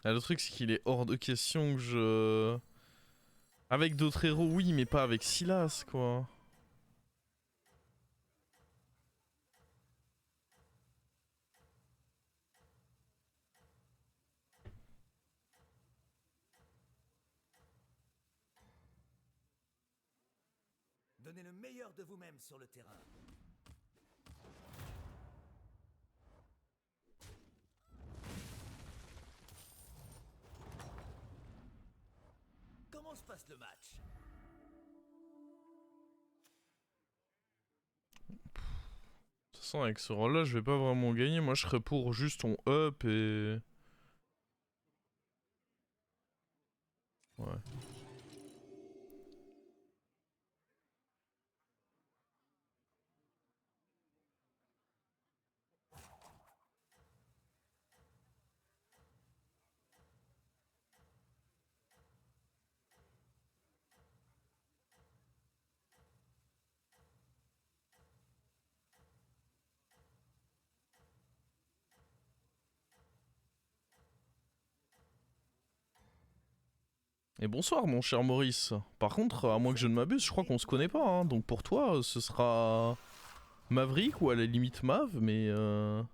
Ah, le truc, c'est qu'il est hors de question que je... Avec d'autres héros, oui, mais pas avec Silas, quoi. Donnez le meilleur de vous-même sur le terrain. Comment se passe le match? De toute façon, avec ce rôle-là, je vais pas vraiment gagner. Moi, je serais pour juste on up et... Ouais. Et bonsoir, mon cher Maurice. Par contre, à moins que je ne m'abuse, je crois qu'on se connaît pas, hein. Donc pour toi, ce sera... Maverick ou à la limite Mav, mais... Non,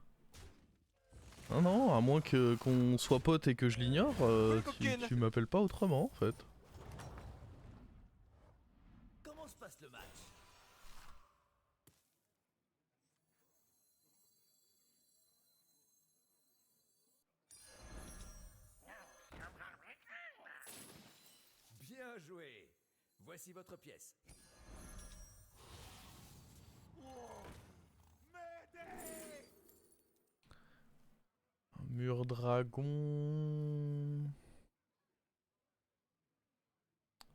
non, à moins que qu'on soit potes et que je l'ignore, tu m'appelles pas autrement, en fait. Comment se passe le match? Bien joué. Voici votre pièce. M'aider! Mur dragon...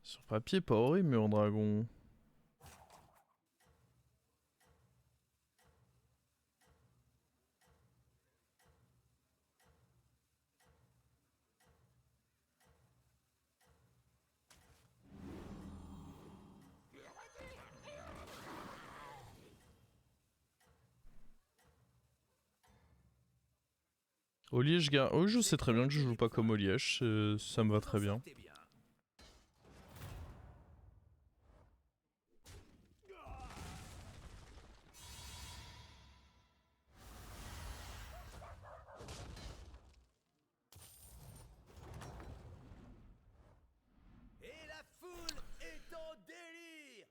Sur papier, pas horrible, mur dragon. Au liège, gars. Oh, je sais très bien que je joue pas comme au liège, ça me va Vous en très bien. sortez bien. Et la foule est en délire!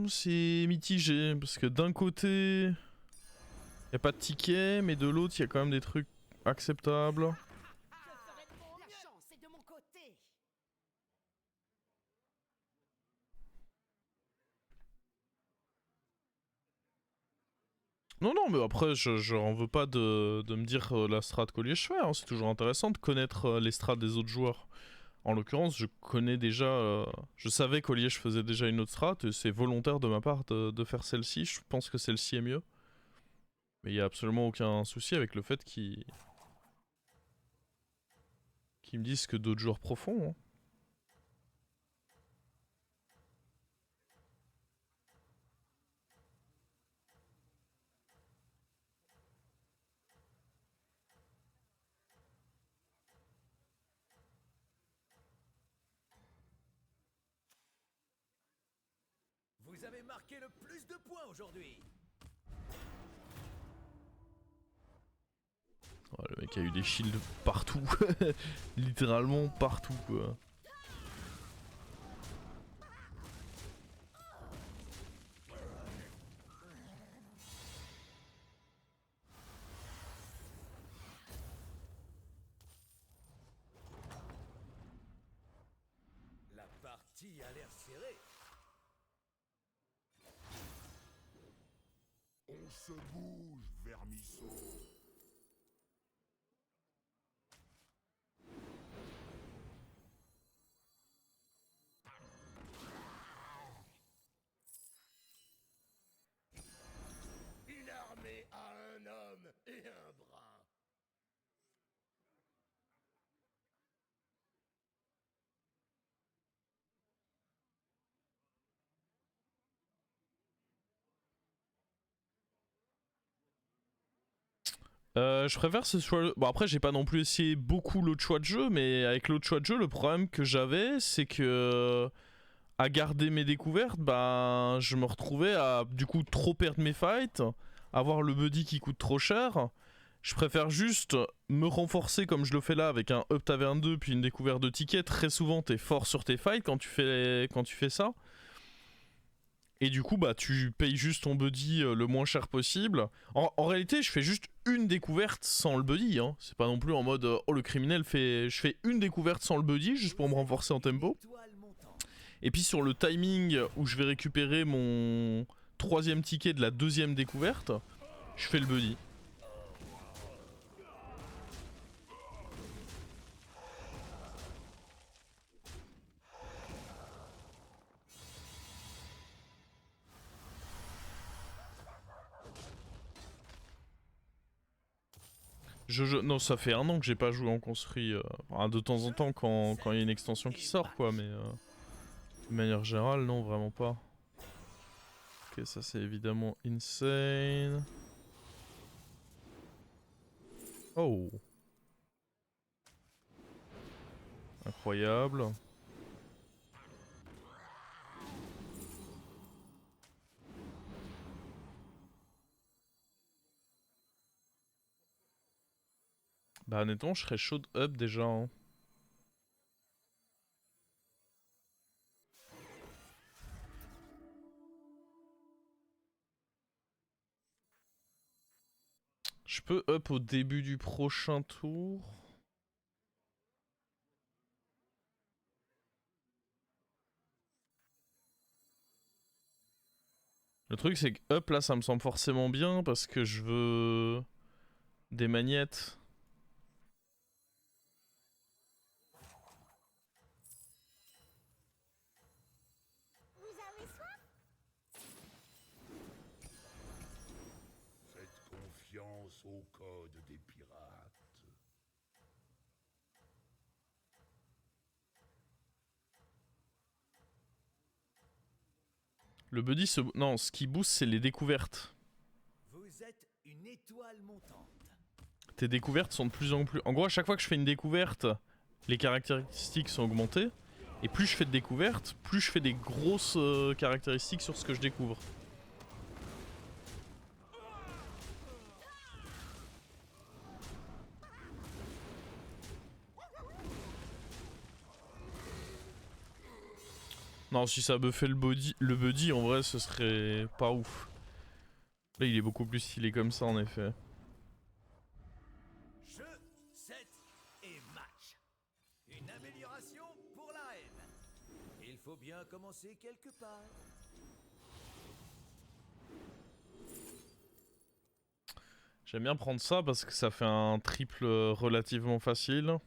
C'est mitigé, parce que d'un côté, y a pas de ticket, mais de l'autre, y a quand même des trucs acceptables. Je ferai de mon mieux. La chance est de mon côté. Non, non, mais après, je en veux pas de me dire la strat qu'au liège fait, hein. C'est toujours intéressant de connaître les strats des autres joueurs. En l'occurrence, je connais déjà... je savais qu'au liège faisait déjà une autre strat, et c'est volontaire de ma part de faire celle-ci. Je pense que celle-ci est mieux. Mais il y a absolument aucun souci avec le fait qu'ils me disent que d'autres joueurs profonds, hein. Vous avez marqué le plus de points aujourd'hui. Ouais, le mec a eu des shields partout. Littéralement partout, quoi. La partie a l'air serrée. On se bouge, vermisseau. Une armée à un homme et un bras. Je préfère ce choix. Bon, après, j'ai pas non plus essayé beaucoup l'autre choix de jeu, mais avec l'autre choix de jeu, le problème que j'avais, c'est que à garder mes découvertes, ben, je me retrouvais à du coup trop perdre mes fights, avoir le buddy qui coûte trop cher. Je préfère juste me renforcer comme je le fais là avec un Up Taverne 2 puis une découverte de tickets. Très souvent, t'es fort sur tes fights quand tu fais ça. Et du coup, bah, tu payes juste ton buddy le moins cher possible. En réalité, je fais juste une découverte sans le buddy. Hein. C'est pas non plus en mode oh le criminel fait. Je fais une découverte sans le buddy juste pour me renforcer en tempo. Et puis sur le timing où je vais récupérer mon troisième ticket de la deuxième découverte, je fais le buddy. Non, ça fait 1 an que j'ai pas joué en construit. De temps en temps quand il y a une extension qui sort, quoi, mais de manière générale, non, vraiment pas. Ok, ça c'est évidemment insane. Oh. Incroyable. Bah honnêtement, je serais chaud de up déjà. Hein. Je peux up au début du prochain tour. Le truc c'est que up là ça me semble forcément bien parce que je veux des magnettes. Vous avez soif? Faites confiance au code des pirates. Le buddy se... Non, ce qui booste c'est les découvertes. Vous êtes une étoile montante. Tes découvertes sont de plus en plus... En gros, à chaque fois que je fais une découverte, les caractéristiques sont augmentées. Et plus je fais de découvertes, plus je fais des grosses caractéristiques sur ce que je découvre. Non, si ça buffait le buddy, en vrai, ce serait pas ouf. Là, il est beaucoup plus stylé comme ça, en effet. Jeu, set et match. Une amélioration pour la haine. Il faut bien commencer quelque part. J'aime bien prendre ça parce que ça fait un triple relativement facile.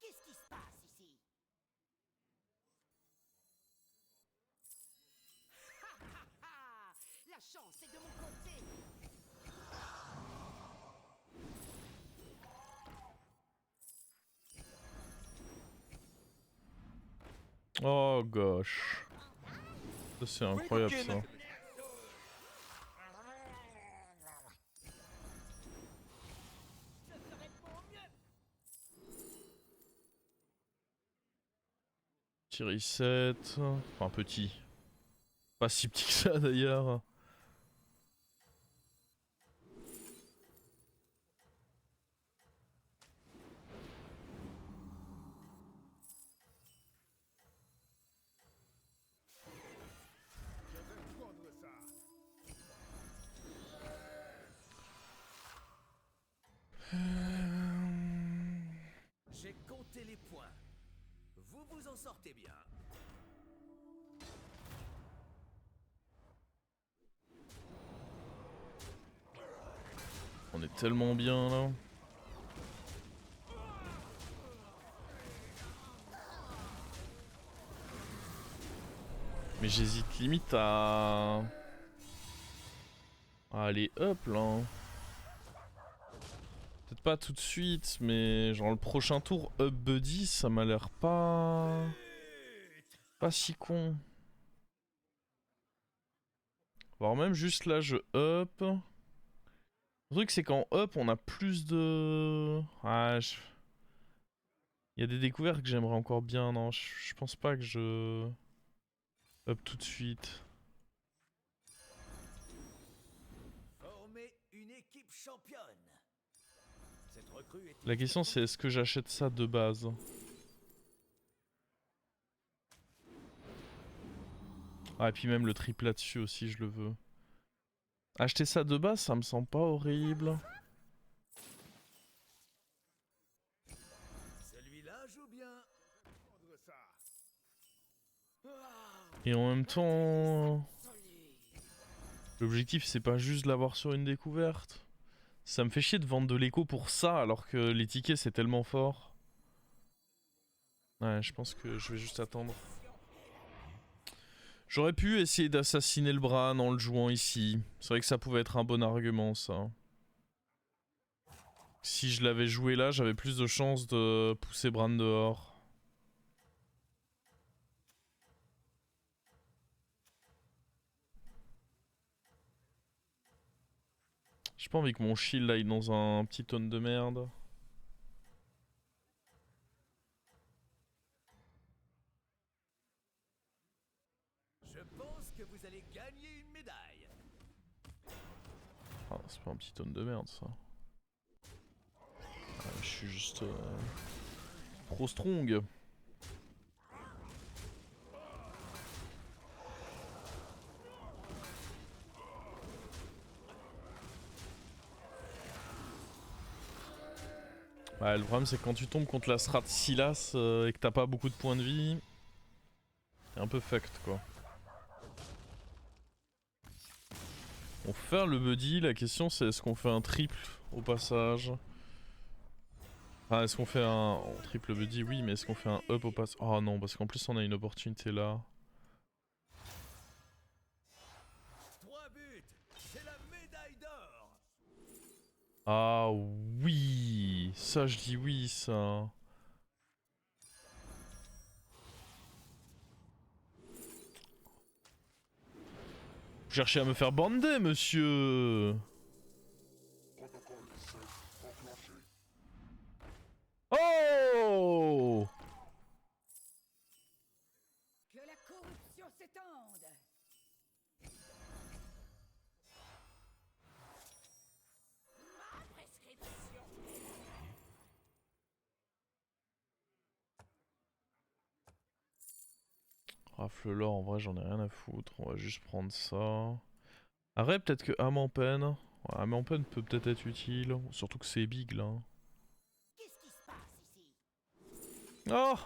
Qu'est-ce qui se passe ici? Ha ha ha! La chance est de mon côté. Oh gosh. Ça c'est incroyable ça. Je ferai de mon mieux. Petit reset. Enfin petit. Pas si petit que ça d'ailleurs. J'ai compté les points. Vous vous en sortez bien. On est tellement bien là. Mais j'hésite limite à aller up là. peut-être pas tout de suite, mais genre le prochain tour, up buddy, ça m'a l'air pas si con. Voire même juste là, je up. Le truc, c'est qu'en up, on a plus de... Ah, il y a des découvertes que j'aimerais encore bien. Non, je pense pas que je up tout de suite. Former une équipe championne. Cette recrue est La question, c'est est-ce que j'achète ça de base? Ah, et puis même le triple là-dessus aussi, je le veux. Acheter ça de base, ça me semble pas horrible. celui-là joue bien. Et en même temps, l'objectif c'est pas juste de l'avoir sur une découverte. Ça me fait chier de vendre de l'écho pour ça alors que les tickets c'est tellement fort. Ouais, je pense que je vais juste attendre. J'aurais pu essayer d'assassiner le Bran en le jouant ici. C'est vrai que ça pouvait être un bon argument ça. Si je l'avais joué là, j'avais plus de chances de pousser Bran dehors. J'ai pas envie que mon shield aille dans un petit tonne de merde. Je pense que vous allez gagner une médaille. Ah, c'est pas un petit tonne de merde ça. Ah, je suis juste trop strong. Ouais, le problème c'est que quand tu tombes contre la strat Silas et que t'as pas beaucoup de points de vie, t'es un peu fucked quoi. On peut faire le buddy, la question c'est est-ce qu'on fait un triple au passage? Ah, est-ce qu'on fait un... Oh, triple buddy oui, mais est-ce qu'on fait un up au passage? Oh non, parce qu'en plus on a une opportunité là. 3 buts, c'est la médaille d'or. Ah oui, ça je dis oui ça. Vous cherchez à me faire bander monsieur. Oh! Que la corruption s'étende. Ma prescription. Rafle l'or, en vrai j'en ai rien à foutre, on va juste prendre ça. Arrête, peut-être que âme en peine. Ouais, âme en peine peut peut-être être utile, surtout que c'est big là. Qu'est-ce qui se passe ici? Oh!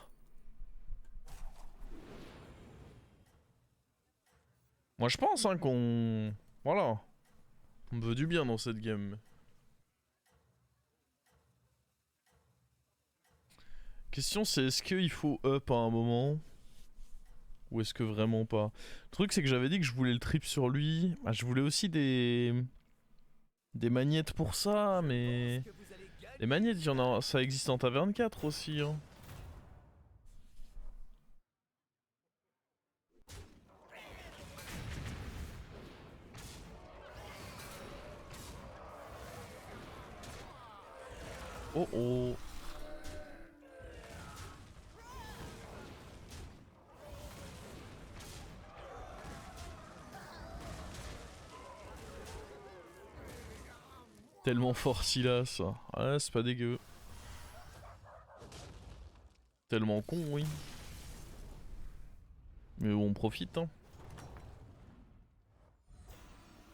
Moi je pense hein qu'on... Voilà. On me veut du bien dans cette game. Question c'est est-ce qu'il faut up à un moment? Ou est-ce que vraiment pas? Le truc c'est que j'avais dit que je voulais le trip sur lui. Ah, je voulais aussi des magnettes pour ça, mais... Que vous allez gagner. Les magnettes, ça existe en taverne 4 aussi. Hein. Oh oh. Tellement fort Silas. Ouais, c'est pas dégueu. Tellement con, oui. Mais bon, on profite, hein.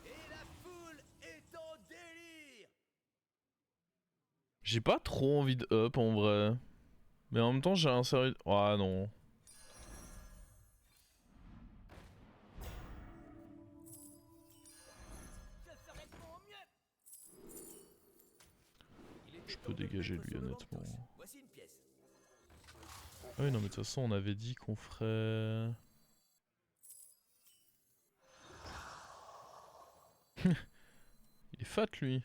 Et la foule est en délire. J'ai pas trop envie de up en vrai. Mais en même temps, j'ai un sérieux... Ah non. Je ferai de mon mieux. Il était Je peux temps de dégager mettre lui, sur le honnêtement. banc de touche. Voici une pièce. Ah oui, non, mais de toute façon, on avait dit qu'on ferait... Il est fat, lui.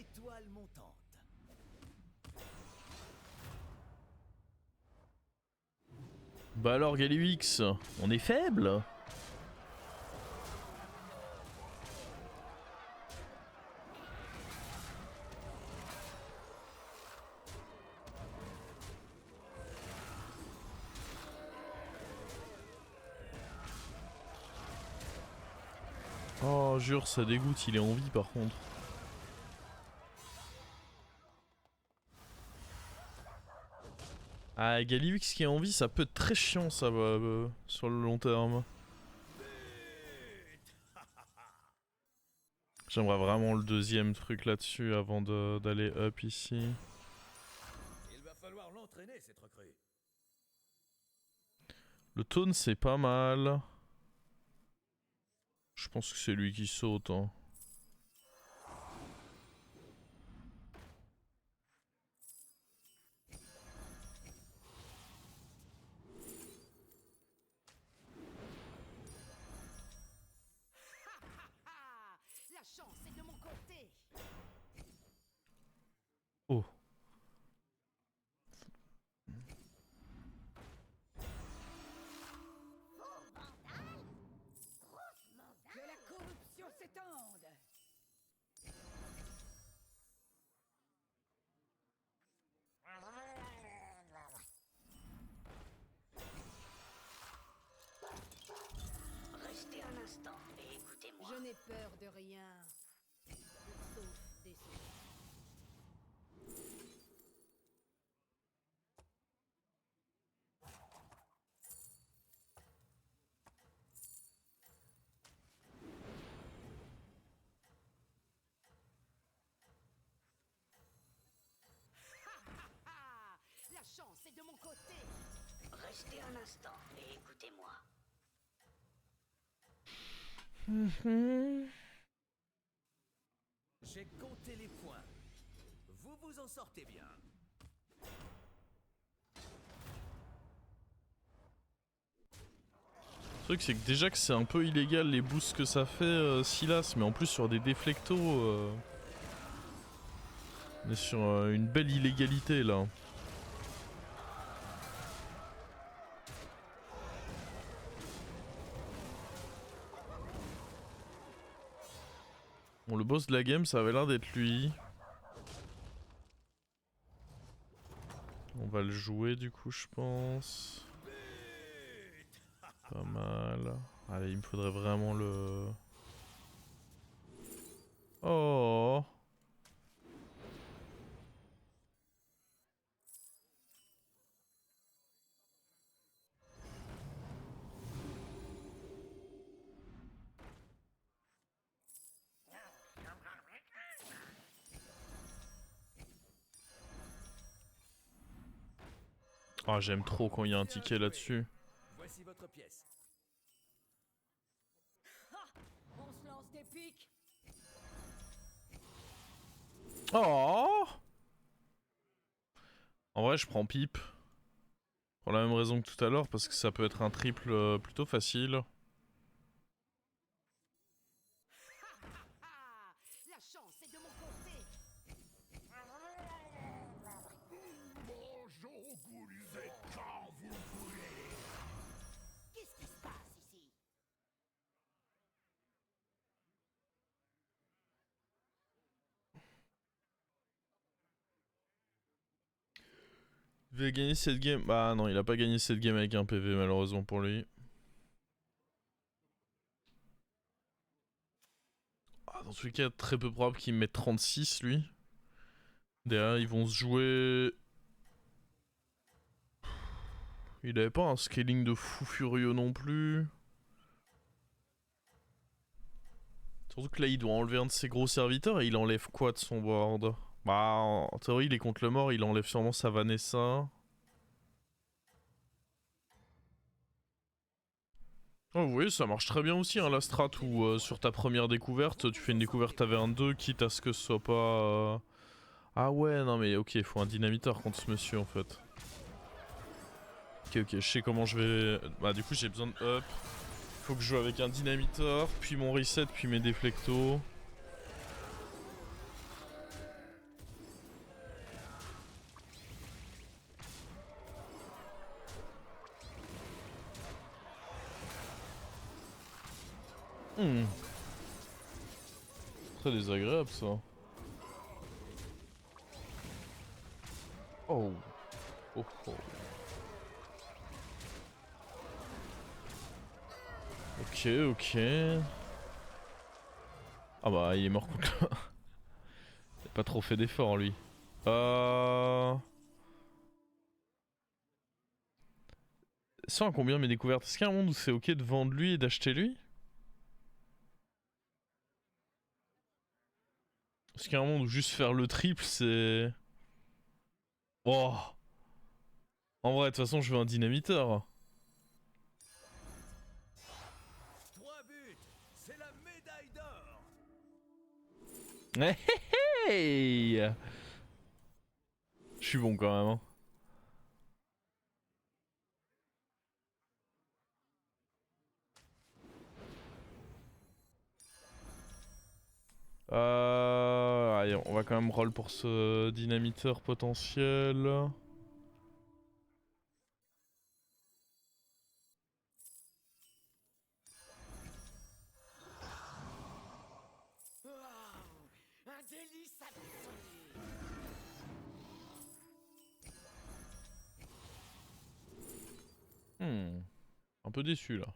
étoile montante. Bah alors Galliwix, on est faible. Oh jure, ça dégoûte, il est en vie par contre. Ah, Galliwix qui est en vie, ça peut être très chiant ça sur le long terme. J'aimerais vraiment le deuxième truc là-dessus avant d'aller up ici. Il va falloir l'entraîner, cette recrue. Le taunt c'est pas mal. Je pense que c'est lui qui saute. Hein. Ah, la chance est de mon côté. Oh. Que la corruption s'étende. Restez un instant et écoutez-moi. Je n'ai peur de rien. Sauf des soucis. Ah, la chance est de mon côté. Restez un instant et écoutez-moi. J'ai compté les points. Vous vous en sortez bien. Le truc c'est que déjà que c'est un peu illégal les boosts que ça fait Silas, mais en plus sur des déflectos, on est sur une belle illégalité là. Bon, le boss de la game ça avait l'air d'être lui. On va le jouer du coup je pense. Pas mal. Allez, il me faudrait vraiment le... Oh. Ah, j'aime trop quand il y a un ticket là-dessus. Voici votre pièce. On se lance des pics. Oh. En vrai, je prends pipe. Pour la même raison que tout à l'heure, parce que ça peut être un triple plutôt facile. Ah, la chance est de mon côté. Bonjour, vous êtes quand vous voulez. Qu'est-ce qui se passe ici? Il va gagner cette game. Bah non, il a pas gagné cette game avec un PV malheureusement pour lui. Ah, dans tous les cas, très peu probable qu'il mette 36 lui. Derrière, ils vont se jouer... Il avait pas un scaling de fou furieux non plus. Surtout que là, il doit enlever un de ses gros serviteurs et il enlève quoi de son board? Bah, en théorie, il est contre le mort, il enlève sûrement sa Vanessa. Oh oui, ça marche très bien aussi, hein, la strat où sur ta première découverte, tu fais une découverte à V1-2, quitte à ce que ce soit pas... Ah ouais, non mais ok, il faut un dynamiteur contre ce monsieur en fait. Ok, je sais comment je vais... Bah du coup j'ai besoin de up. Faut que je joue avec un dynamiteur, puis mon reset, puis mes déflectos. Hmm. Très désagréable ça. Oh. Oh oh. Ok, ok. Ah bah il est mort contre là. Il a pas trop fait d'efforts lui. Ça à combien mes découvertes? Est-ce qu'il y a un monde où c'est ok de vendre lui et d'acheter lui? Est-ce qu'il y a un monde où juste faire le triple c'est... Oh. En vrai de toute façon je veux un dynamiteur. 3 buts, c'est la médaille d'or. Hey. Je suis bon quand même hein. Allez, on va quand même roll pour ce dynamiteur potentiel. Wow, un délice absolu. Un peu déçu là.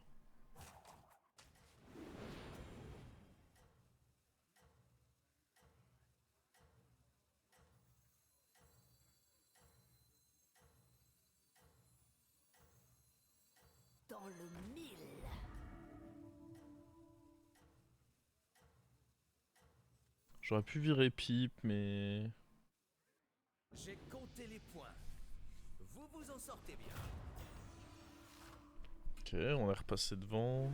Dans le mille. J'aurais pu virer Pipe mais... J'ai compté les points. Vous vous en sortez bien. Ok, on est repassé devant.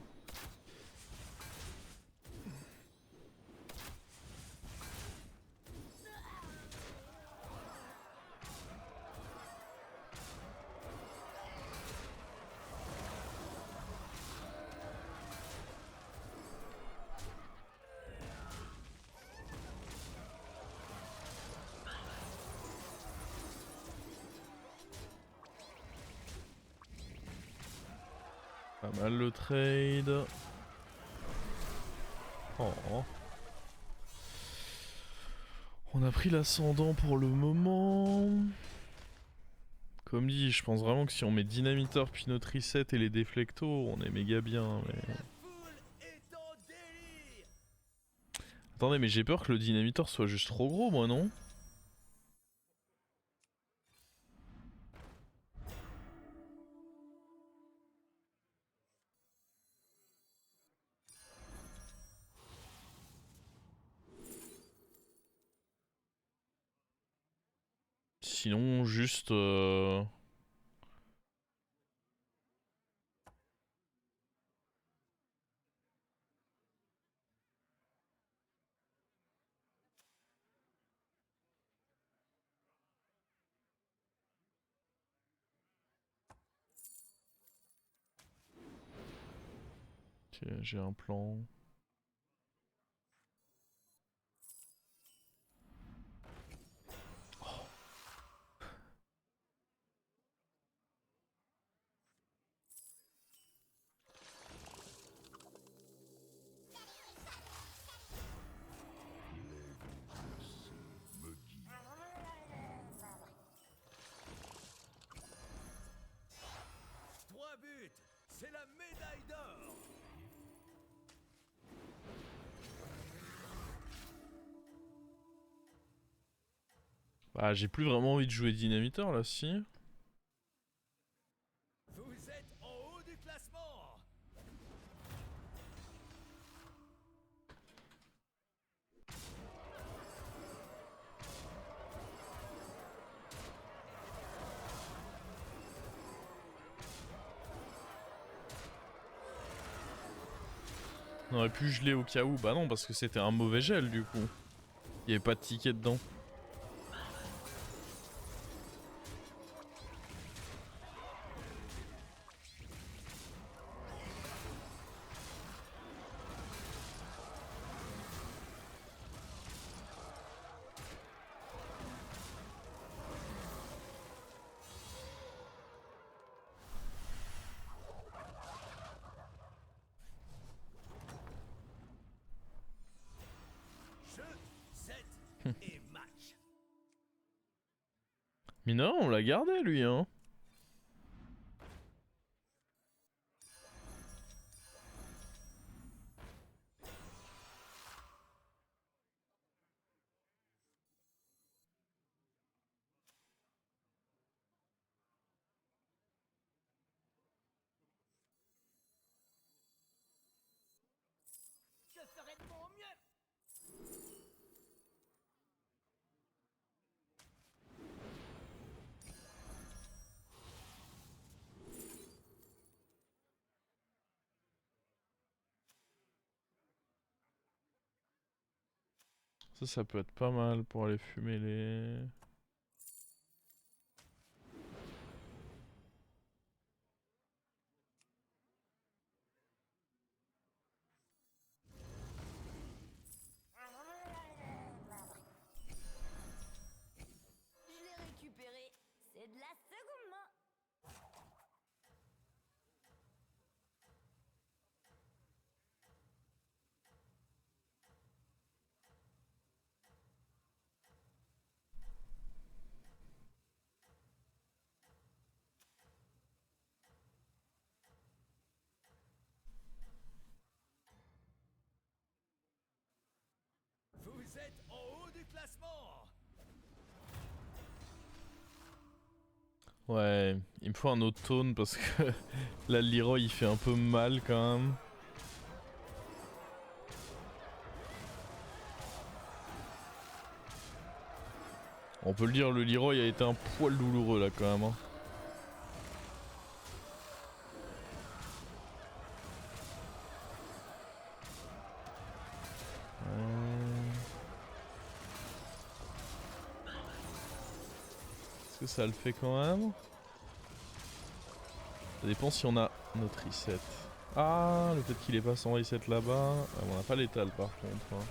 Pas mal le trade. Oh. On a pris l'ascendant pour le moment. Comme dit, je pense vraiment que si on met Dynamiteur, Pinot Reset et les déflectos, on est méga bien. Mais... La foule est en délire. Attendez, mais j'ai peur que le Dynamiteur soit juste trop gros, moi, non? Sinon, juste... Ok, j'ai un plan. Me guide. 3 buts, c'est la médaille d'or. Bah, j'ai plus vraiment envie de jouer Dynamiteur, là, si. Vous êtes en haut du classement. On aurait pu geler au cas où. Bah non, parce que c'était un mauvais gel, du coup. Il y avait pas de ticket dedans. Mais non, on l'a gardé lui, hein. Je ferai de mon mieux. Ça peut être pas mal pour aller fumer les... Je l'ai récupéré. C'est de la seconde main. Vous êtes en haut du classement. Ouais, il me faut un autre tone parce que là le Leroy il fait un peu mal quand même. On peut le dire, le Leroy a été un poil douloureux là quand même. Hein. Est-ce que ça le fait quand même? Ça dépend si on a notre reset. Ah, le fait qu'il est pas sans reset là-bas. Ah, on n'a pas l'étal par contre. Hein.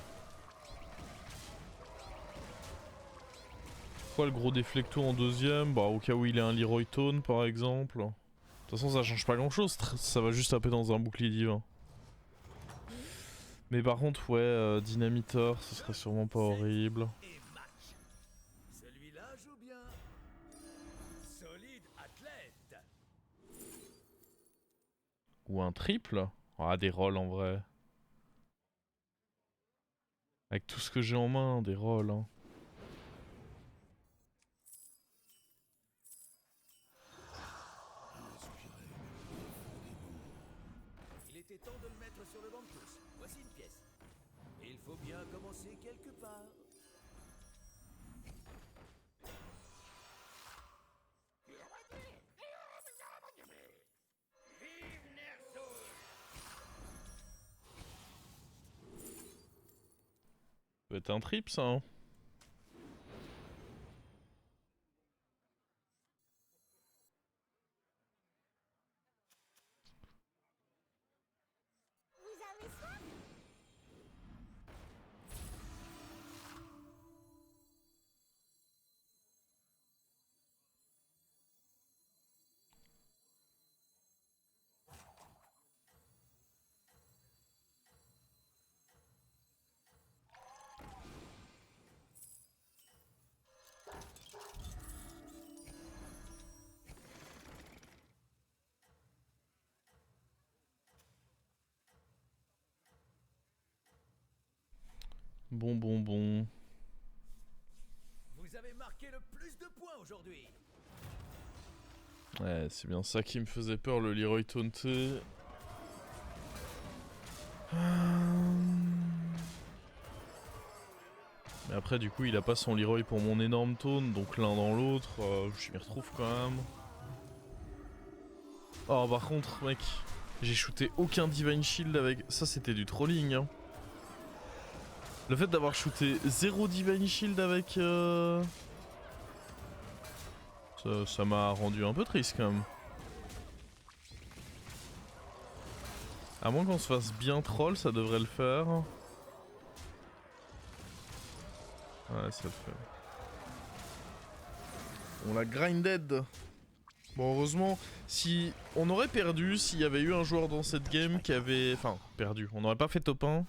Pourquoi le gros déflecto en deuxième? Bah au cas où il est un Leroy Tone par exemple. De toute façon ça change pas grand chose, ça va juste taper dans un bouclier divin. Mais par contre ouais, Dynamiteur ce serait sûrement pas horrible. Et match. Celui-là joue bien. Solide athlète. Ou un triple? Ah des rolls en vrai. Avec tout ce que j'ai en main, des rolls hein. Il était temps de le mettre sur le banc de touche. Voici une pièce. Il faut bien commencer quelque part. Ça peut être un triple ça hein. Vous avez soif? Bon. Vous avez marqué le plus de points aujourd'hui. Ouais, c'est bien ça qui me faisait peur, le Leroy taunté. Mais après, du coup, il a pas son Leroy pour mon énorme taunt, donc l'un dans l'autre, je m'y retrouve quand même. Oh, par contre, mec, j'ai shooté aucun Divine Shield avec... Ça, c'était du trolling, hein. Le fait d'avoir shooté 0 Divine Shield avec... Ça m'a rendu un peu triste quand même. À moins qu'on se fasse bien troll, ça devrait le faire. Ouais, ça le fait. On l'a grinded. Bon, heureusement, si on aurait perdu, s'il y avait eu un joueur dans cette game qui avait... Enfin, perdu, on n'aurait pas fait top 1.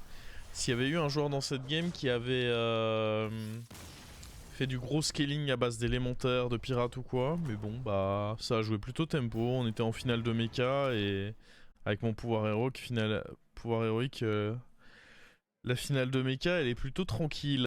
S'il y avait eu un joueur dans cette game qui avait fait du gros scaling à base d'élémentaires, de pirates ou quoi. Mais bon, bah ça a joué plutôt tempo. On était en finale de mecha et avec mon pouvoir héroïque, la finale de mecha, elle est plutôt tranquille.